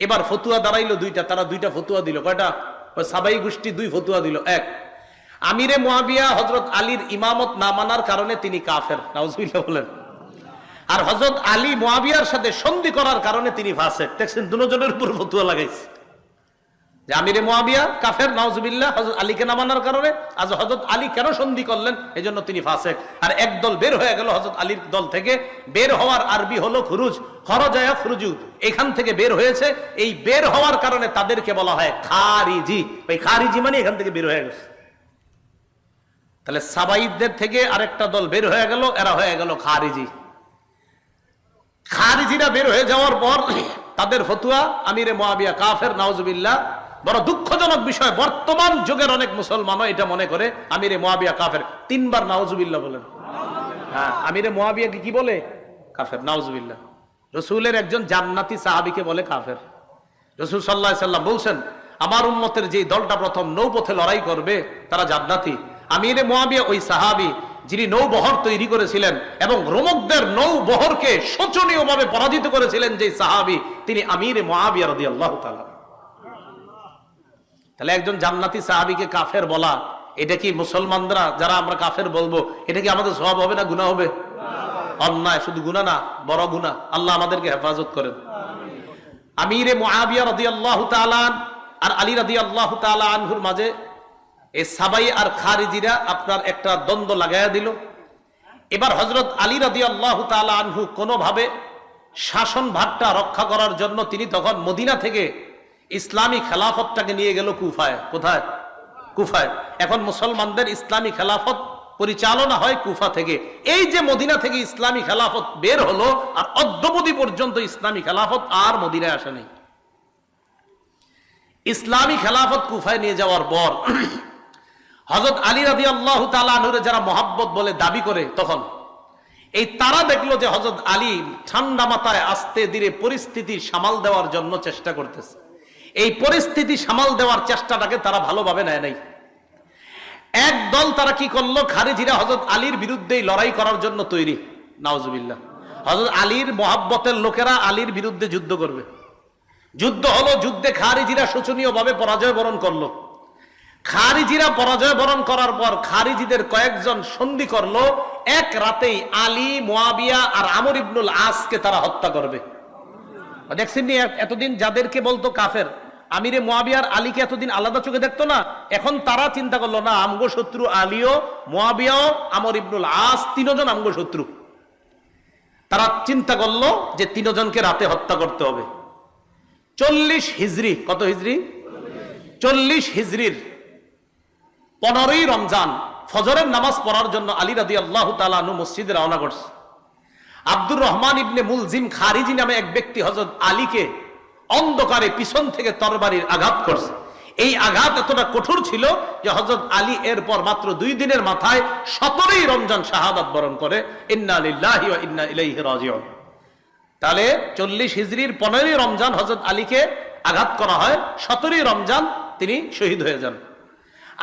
এবার ফতুয়া দাঁড়াইলো দুইটা, তারা দুইটা ফতুয়া দিল। কয়টা? ওই সাবাই গোষ্ঠী 2 ফতুয়া দিল। এক, আমিরে মুআবিয়া হযরত আলীর ইমামত না মানার কারণে তিনি কাফের, নাউজুবিল্লাহ বলেন। আর হযরত আলী মুআবিয়ার সাথে সন্ধি করার কারণে তিনি ফাসিক। দেখছেন, দুজনের উপর ফতুয়া লাগাইছে যে আমিরে মুআবিয়া কাফের, নাউজুবিল্লাহ, হযরত আলীকে না মানার কারণে। আজ হযরত আলী কেন সন্ধি করলেন, এজন্য তিনি ফাসিক। আর একদল বের হয়ে গেল হযরত আলীর দল থেকে। বের হওয়ার আরবি হলো খুরুজ, খরজা ইয়াখরুজু, এখান থেকে বের হয়েছে। এই বের হওয়ার কারণে তাদেরকে বলা হয় খারিজি। এই খারিজি মানে এখান থেকে বের হয়ে গেছে। তাহলে সাবাইদের থেকে আরেকটা দল বের হয়ে গেল, এরা হয়ে গেল খারিজি। খারিজিরা বের হয়ে যাওয়ার পর তাদের ফতুয়া আমিরে মুআবিয়া কাফের, নাউজুবিল্লাহ। বড় দুঃখজনক বিষয়, বর্তমান যুগের অনেক মুসলমানও এটা মনে করে আমিরে মুআবিয়া কাফের। 3 বার নাউজুবিল্লাহ বলেন। হ্যাঁ, আমিরে মুআবিয়াকে কি বলে? কাফের, নাউজুবিল্লাহ। রাসূলের একজন জান্নাতি সাহাবীকে বলে কাফের। রাসূল সাল্লাল্লাহু আলাইহি সাল্লাম বলছেন, আমার উম্মতের যে দলটা প্রথম নৌপথে লড়াই করবে তারা জান্নাতি। আমিরে মুআবিয়া ওই সাহাবী যিনি নৌবহর তৈরি করেছিলেন এবং রোমকদের নৌবহরকে শোচনীয়ভাবে পরাজিত করেছিলেন যে সাহাবী, তিনি আমিরে মুআবিয়া রাদিয়াল্লাহু তাআলা। তাহলে একজন জান্নাতি সাহাবীকে কাফের বলা, এটা কি মুসলমানরা যারা আমরা কাফের বলবো, এটা কি আমাদের সওয়াব হবে না গুনাহ হবে? অন্যায়, শুধু গুনাহ না, বড় গুনাহ। আল্লাহ আমাদেরকে হেফাজত করেন। আমিরে মুআবিয়া রাদিয়াল্লাহু তাআলা আর আলী রাদিয়াল্লাহু তাআলা আনহুর মাঝে এই সাবাই আর খারিজিরা আপনার একটা দ্বন্দ্ব লাগাইয়া দিল। এবার হযরত আলী রাদিয়াল্লাহু তাআলা আনহু কোনোভাবে শাসন ভাগটা রক্ষা করার জন্য তিনি তখন মদিনা থেকে ইসলামী খেলাফতটাকে নিয়ে গেল কুফায়। কোথায়? কুফায়। এখন মুসলমানদের ইসলামী খেলাফত পরিচালনা হয় কুফা থেকে। এই যে মদিনা থেকে ইসলামী খেলাফত বের হলো, আর অদ্যাবধি পর্যন্ত ইসলামী খেলাফত আর মদিনায় আসে নাই। ইসলামী খেলাফত কুফায় নিয়ে যাওয়ার পর হযরত আলী রাদিয়াল্লাহু তাআলা আনহুরে যারা মহাব্বত বলে দাবি করে, তখন এই তারা দেখলো যে হযরত আলী ঠান্ডা মাথায় আস্তে ধীরে পরিস্থিতি সামাল দেওয়ার জন্য চেষ্টা করতেছে। এই পরিস্থিতি সামাল দেওয়ার চেষ্টাটাকে তারা ভালোভাবে নেয় নাই। একদল তারা কি করলো, খারিজিরা হযরত আলীর বিরুদ্ধেই লড়াই করার জন্য তৈরি। নাউজুবিল্লাহ। হযরত আলীর মহাব্বতের লোকেরা আলীর বিরুদ্ধে যুদ্ধ করবে। যুদ্ধ হলো, যুদ্ধে খারিজিরা শোচনীয়ভাবে পরাজয় বরণ করলো। খারিজিরা পরাজয় বরণ করার পর খারিজিদের কয়েকজন সন্ধি করলো, এক রাতেই আলী, মুয়াবিয়া আর আমর ইবনুল আসকে তারা হত্যা করবে। দেখছেন নি, এতদিন যাদেরকে বলতো কাফের, আমিরে মুয়াবিয়ার আলীকে এতদিন আলাদা চোখে দেখতো না, এখন তারা চিন্তা করলো না, আমগো শত্রু আলীও, মুয়াবিয়াও, আমর ইবনুল আস, তিনজন আমগো শত্রু। তারা চিন্তা করলো যে তিনজনকে রাতে হত্যা করতে হবে। 40 হিজরি, কত হিজরি? 40 হিজরির 15ই রমজান ফজরের নামাজ পড়ার জন্য আলী রাদিয়াল্লাহু তাআলা আনহু মসজিদে রওনা করছে। আব্দুর রহমান ইবনে মুলজিম খারিজি নামে এক ব্যক্তি হযরত আলীকে অন্ধকারে পিছন থেকে তরবারির আঘাত করছে। এই আঘাত এতটা কঠোর ছিল যে হযরত আলী এরপর মাত্র 2 দিনের মাথায় 17ই রমজান শাহাদাত বরণ করে। ইন্না লিল্লাহি ওয়া ইন্না ইলাইহি রাজিউন। তাহলে 40 হিজরির 15ই রমজান হযরত আলীকে আঘাত করা হয়, 17ই রমজান তিনি শহীদ হয়ে যান।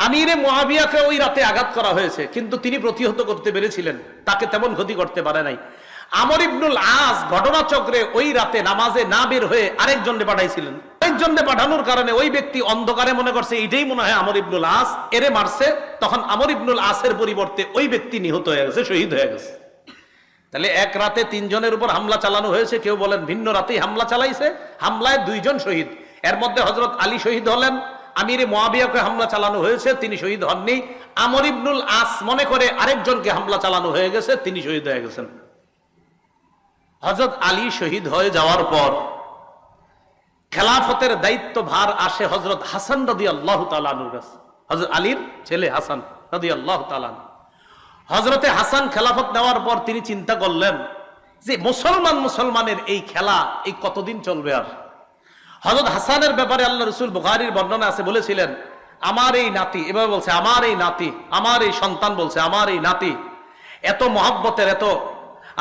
আমিরে মুয়াবিয়াকে ওই রাতে আঘাত করা হয়েছে, কিন্তু তিনি প্রতিহত করতে পেরেছিলেন, তাকে তেমন ক্ষতি করতে পারে নাই। আমর ইবনুল আস ঘটনাচক্রে ওই রাতে নামাজে না বের হয়ে আরেকজনকে পাঠাইছিলেন। আরেকজনকে পাঠানোর কারণে ওই ব্যক্তি অন্ধকারে মনে করছে এটাই মনে হয় আমর ইবনুল আস, এরে মারছে। তখন আমর ইবনুল আসের পরিবর্তে ওই ব্যক্তি নিহত হয়ে গেছে, শহীদ হয়ে গেছে। তাহলে এক রাতে 3 জনের উপর হামলা চালানো হয়েছে। কেউ বলেন ভিন্ন রাতেই হামলা চালাইছে, হামলায় 2 জন শহীদ। এর মধ্যে হযরত আলী শহীদ হলেন, আমিরে মুয়াবিয়াকে হামলা চালানো হয়েছে, তিনি শহীদ হননি। আমর ইবনুল আস মনে করে আরেকজনকে হামলা চালানো হয়ে গেছে, তিনি শহীদ হয়ে গেছেন। হযরত আলী শহীদ হয়ে যাওয়ার পর খেলাফতের দায়িত্ব ভার আসে হযরত হাসান রাদিয়াল্লাহু তাআলা আনহুর কাছে। হযরত আলীর ছেলে হাসান রাদিয়াল্লাহু তাআলা। হযরতে হাসান খেলাফত নেওয়ার পর তিনি চিন্তা করলেন যে মুসলমানের এই খেলা এই কতদিন চলবে আর। হযরত হাসানের ব্যাপারে আল্লাহ রাসূল বুখারীর বর্ণনা আছে, বলেছিলেন আমার এই নাতি, এভাবে বলছে আমার এই নাতি, আমার এই সন্তান বলছে আমার এই নাতি, এত মহব্বতের, এত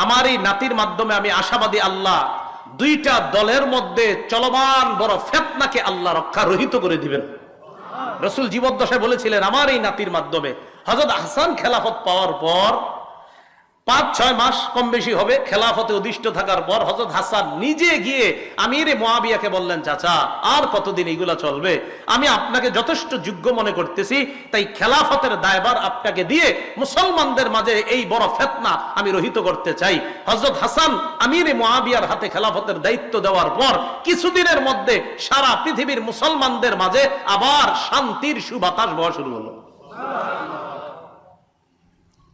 আমার এই নাতির মাধ্যমে আমি আশাবাদী আল্লাহ 2টা দলের মধ্যে চলমান বড় ফিতনাকে আল্লাহ রক্ষা রহিত করে দিবেন। রাসূল জীবদ্দশায় বলেছিলেন আমার এই নাতির মাধ্যমে। হযরত হাসান খেলাফত পাওয়ার পর 5-6 মাস কম বেশি হবে খেলাফতে অধিষ্ঠ থাকার পর হযরত হাসান নিজে গিয়ে আমিরে মুয়াবিয়াকে বললেন, চাচা আর কতদিন এইগুলা চলবে, আমি আপনাকে যথেষ্ট যোগ্য মনে করতেছি, তাই খেলাফতের দায়ভার আপনাকে দিয়ে মুসলমানদের মাঝে এই বড় ফিতনা আমি রহিত করতে চাই। হযরত হাসান আমিরে মুয়াবিয়ার হাতে খেলাফতের দায়িত্ব দেওয়ার পর কিছুদিনের মধ্যে সারা পৃথিবীর মুসলমানদের মাঝে আবার শান্তির সুবাতাস বওয়া শুরু হলো।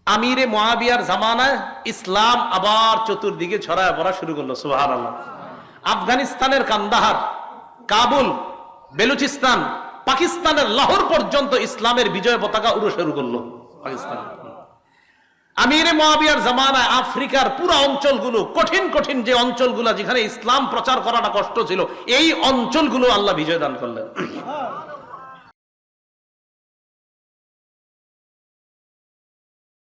আমিরে মুয়াবিয়ার জামানায় ইসলাম আবার চতুর্দিকে ছড়ায় পড়া শুরু করলো। সুবহানাল্লাহ। আফগানিস্তানের কান্দাহার, কাবুল, বেলুচিস্তান, পাকিস্তানের লাহোর পর্যন্ত ইসলামের বিজয় পতাকা উড়ে শুরু করলো পাকিস্তান। আমিরে মুয়াবিয়ার জামানায় আফ্রিকার পুরো অঞ্চলগুলো, কঠিন কঠিন যে অঞ্চলগুলো যেখানে ইসলাম প্রচার করাটা কষ্ট ছিল, এই অঞ্চলগুলো আল্লাহ বিজয় দান করলেন।